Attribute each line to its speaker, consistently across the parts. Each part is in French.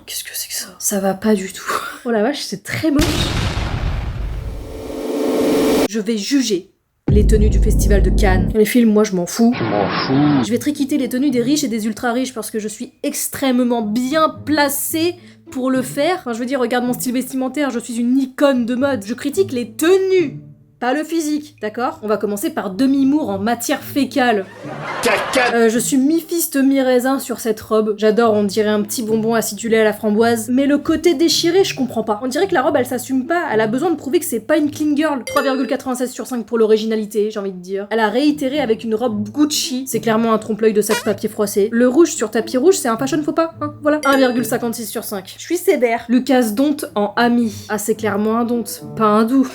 Speaker 1: qu'est-ce que c'est que ça? Ça va pas du tout. Oh la vache, c'est très moche. Je vais juger les tenues du festival de Cannes. Les films, moi, je m'en fous. Je vais triquitter les tenues des riches et des ultra riches parce que je suis extrêmement bien placée pour le faire. Enfin, je veux dire, regarde mon style vestimentaire, je suis une icône de mode. Je critique les tenues, pas le physique, d'accord? On va commencer par demi-mour en matière fécale. Je suis mi-fiste mi-raisin sur cette robe. J'adore, on dirait un petit bonbon acidulé à la framboise. Mais le côté déchiré, je comprends pas. On dirait que la robe, elle s'assume pas. Elle a besoin de prouver que c'est pas une clean girl. 3,96 sur 5 pour l'originalité, j'ai envie de dire. Elle a réitéré avec une robe Gucci. C'est clairement un trompe-l'œil de sac papier froissé. Le rouge sur tapis rouge, c'est un fashion faux pas, hein, voilà. 1,56 sur 5. Je suis sévère. Lucas Dont en ami. Ah, c'est clairement un Dont, pas un doux.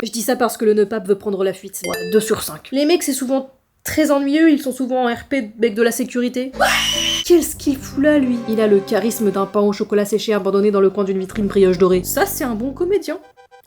Speaker 1: Je dis ça parce que le nœud pape veut prendre la fuite. Ouais, 2 sur 5. Les mecs, c'est souvent très ennuyeux, ils sont souvent en RP avec de la sécurité. Qu'est-ce qu'il fout là, lui? Il a le charisme d'un pain au chocolat séché abandonné dans le coin d'une vitrine brioche dorée. Ça, c'est un bon comédien.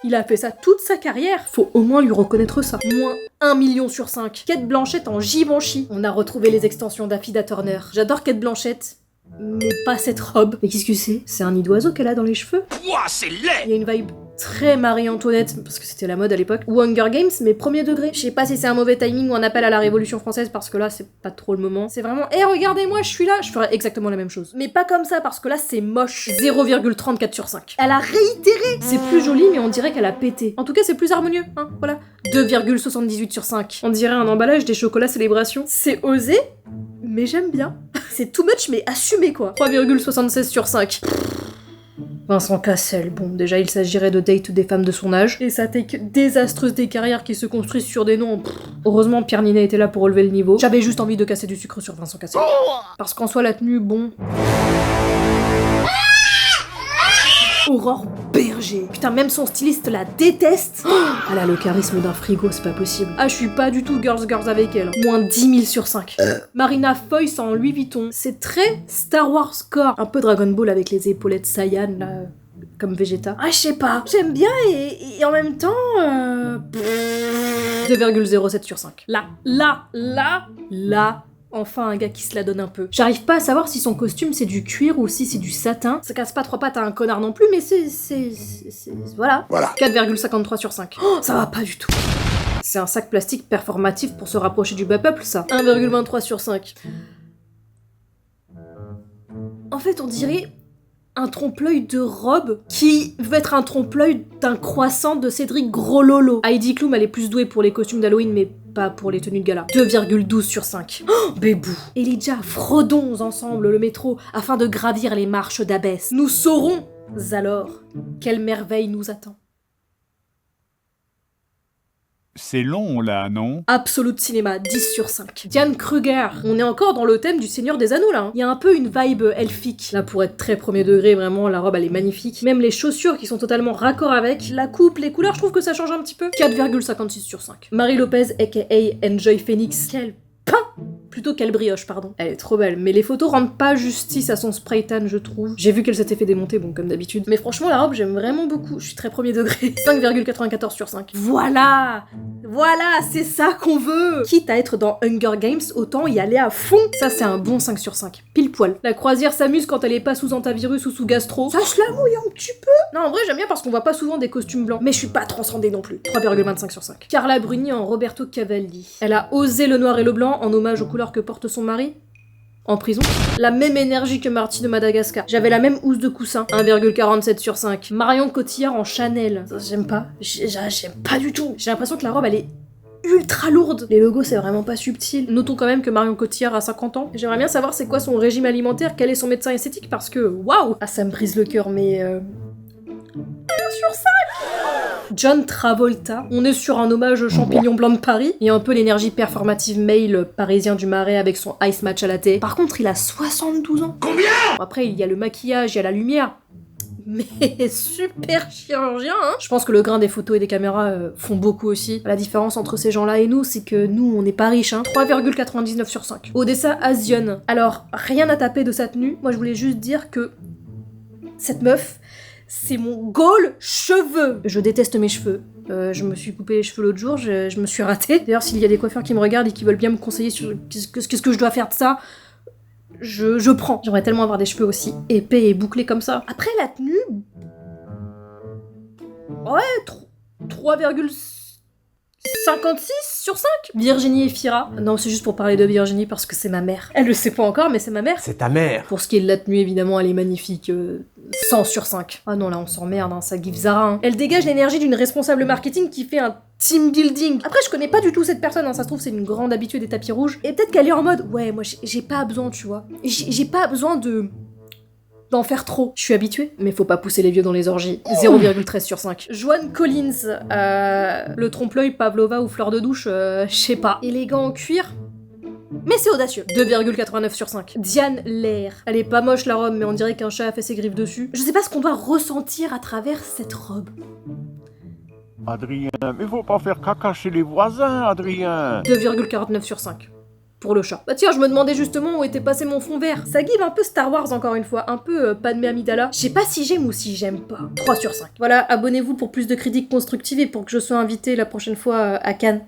Speaker 1: Il a fait ça toute sa carrière. Faut au moins lui reconnaître ça. Moins 1 million sur 5. Kate Blanchett en Givenchy. On a retrouvé les extensions d'Affida Turner. J'adore Kate Blanchett, mais pas cette robe. Mais qu'est-ce que c'est? C'est un nid d'oiseau qu'elle a dans les cheveux? Ouah, c'est laid! Il y a une vibe très Marie-Antoinette, parce que c'était la mode à l'époque, ou Hunger Games, mais premier degré. Je sais pas si c'est un mauvais timing ou un appel à la Révolution française, parce que là, c'est pas trop le moment. C'est vraiment, regardez-moi, je suis là, je ferais exactement la même chose. Mais pas comme ça, parce que là, c'est moche. 0,34 sur 5. Elle a réitéré! C'est plus joli, mais on dirait qu'elle a pété. En tout cas, c'est plus harmonieux, hein, voilà. 2,78 sur 5. On dirait un emballage des chocolats célébration. C'est osé, mais j'aime bien. C'est too much, mais assumé, quoi. 3,76 sur 5. Vincent Cassel, bon, déjà il s'agirait de date des femmes de son âge, et sa take désastreuse des carrières qui se construisent sur des noms. Heureusement, Pierre Ninet était là pour relever le niveau. J'avais juste envie de casser du sucre sur Vincent Cassel. Parce qu'en soi, la tenue, bon... Aurore Berger. Putain, même son styliste la déteste. Elle a le charisme d'un frigo, c'est pas possible. Ah, je suis pas du tout girls avec elle. Moins 10 000 sur 5. Marina Foïs en Louis Vuitton. C'est très Star Wars core. Un peu Dragon Ball avec les épaulettes Saiyan, là, comme Vegeta. Ah, je sais pas. J'aime bien et en même temps... 2,07 sur 5. Là... Enfin, un gars qui se la donne un peu. J'arrive pas à savoir si son costume c'est du cuir ou si c'est du satin. Ça casse pas 3 pattes à un connard non plus, mais voilà. 4,53 sur 5. Oh, ça va pas du tout. C'est un sac plastique performatif pour se rapprocher du bas peuple, ça. 1,23 sur 5. En fait, on dirait un trompe-l'œil de robe qui veut être un trompe-l'œil d'un croissant de Cédric Groslolo. Heidi Klum, elle est plus douée pour les costumes d'Halloween, mais pas pour les tenues de gala. 2,12 sur 5. Oh, bébou. Elijah, fraudons ensemble le métro afin de gravir les marches d'Abès. Nous saurons alors quelle merveille nous attend.
Speaker 2: C'est long, là, non?
Speaker 1: Absolute Cinéma, 10 sur 5. Diane Kruger. On est encore dans le thème du Seigneur des Anneaux, là. Il y a un peu une vibe elfique. Là, pour être très premier degré, vraiment, la robe, elle est magnifique. Même les chaussures qui sont totalement raccord avec. La coupe, les couleurs, je trouve que ça change un petit peu. 4,56 sur 5. Marie Lopez, a.k.a. Enjoy Phoenix. Quel pain! Plutôt qu'elle brioche, pardon. Elle est trop belle, mais les photos rendent pas justice à son spray tan, je trouve. J'ai vu qu'elle s'était fait démonter, bon, comme d'habitude. Mais franchement, la robe, j'aime vraiment beaucoup. Je suis très premier degré. 5,94 sur 5. Voilà, c'est ça qu'on veut. Quitte à être dans Hunger Games, autant y aller à fond. Ça, c'est un bon 5 sur 5. Pile poil. La croisière s'amuse quand elle est pas sous antivirus ou sous gastro. Ça se la mouille un petit peu. Non, en vrai, j'aime bien parce qu'on voit pas souvent des costumes blancs. Mais je suis pas transcendée non plus. 3,25 sur 5. Carla Bruni en Roberto Cavalli. Elle a osé le noir et le blanc en hommage aux couleurs que porte son mari en prison. La même énergie que Marty de Madagascar. J'avais la même housse de coussin. 1,47 sur 5. Marion Cotillard en Chanel. Ça, j'aime pas. J'aime pas du tout. J'ai l'impression que la robe, elle est ultra lourde. Les logos, c'est vraiment pas subtil. Notons quand même que Marion Cotillard a 50 ans. J'aimerais bien savoir c'est quoi son régime alimentaire, quel est son médecin esthétique, parce que, waouh! Ah, ça me brise le cœur, mais... 1 sur 5. John Travolta. On est sur un hommage au champignon blanc de Paris. Il y a un peu l'énergie performative male parisien du Marais avec son ice match à la thé. Par contre, il a 72 ans. Combien? Après, il y a le maquillage, il y a la lumière. Mais super chirurgien, hein. Je pense que le grain des photos et des caméras font beaucoup aussi. La différence entre ces gens-là et nous, c'est que nous, on n'est pas riches, hein. 3,99 sur 5. Odessa Asian. Alors, rien à taper de sa tenue. Moi, je voulais juste dire que cette meuf... c'est mon goal cheveux. Je déteste mes cheveux. Je me suis coupé les cheveux l'autre jour, je me suis ratée. D'ailleurs, s'il y a des coiffeurs qui me regardent et qui veulent bien me conseiller sur qu'est-ce que je dois faire de ça, je prends. J'aimerais tellement avoir des cheveux aussi épais et bouclés comme ça. Après la tenue... Ouais, 3,56 sur 5. Virginie Efira. Non, c'est juste pour parler de Virginie parce que c'est ma mère. Elle le sait pas encore, mais c'est ma mère.
Speaker 3: C'est ta mère.
Speaker 1: Pour ce qui est de la tenue, évidemment, elle est magnifique. 100 sur 5. Ah non, là, on s'emmerde, hein, ça give Zara. Hein. Elle dégage l'énergie d'une responsable marketing qui fait un team building. Après, je connais pas du tout cette personne, hein, ça se trouve, c'est une grande habituée des tapis rouges. Et peut-être qu'elle est en mode, ouais, moi, j'ai pas besoin, tu vois. J'ai pas besoin d'en faire trop. Je suis habituée, mais faut pas pousser les vieux dans les orgies. 0,13 sur 5. Joanne Collins, le trompe-l'œil, Pavlova ou fleur de douche, je sais pas. Élégant en cuir, mais c'est audacieux. 2,89 sur 5. Diane Lair. Elle est pas moche la robe, mais on dirait qu'un chat a fait ses griffes dessus. Je sais pas ce qu'on doit ressentir à travers cette robe.
Speaker 2: Adrien, mais faut pas faire caca chez les voisins, Adrien.
Speaker 1: 2,49 sur 5. Pour le chat. Bah tiens, je me demandais justement où était passé mon fond vert. Ça give un peu Star Wars encore une fois, un peu Padmé Amidala. Je sais pas si j'aime ou si j'aime pas. 3 sur 5. Voilà, abonnez-vous pour plus de critiques constructives et pour que je sois invitée la prochaine fois à Cannes.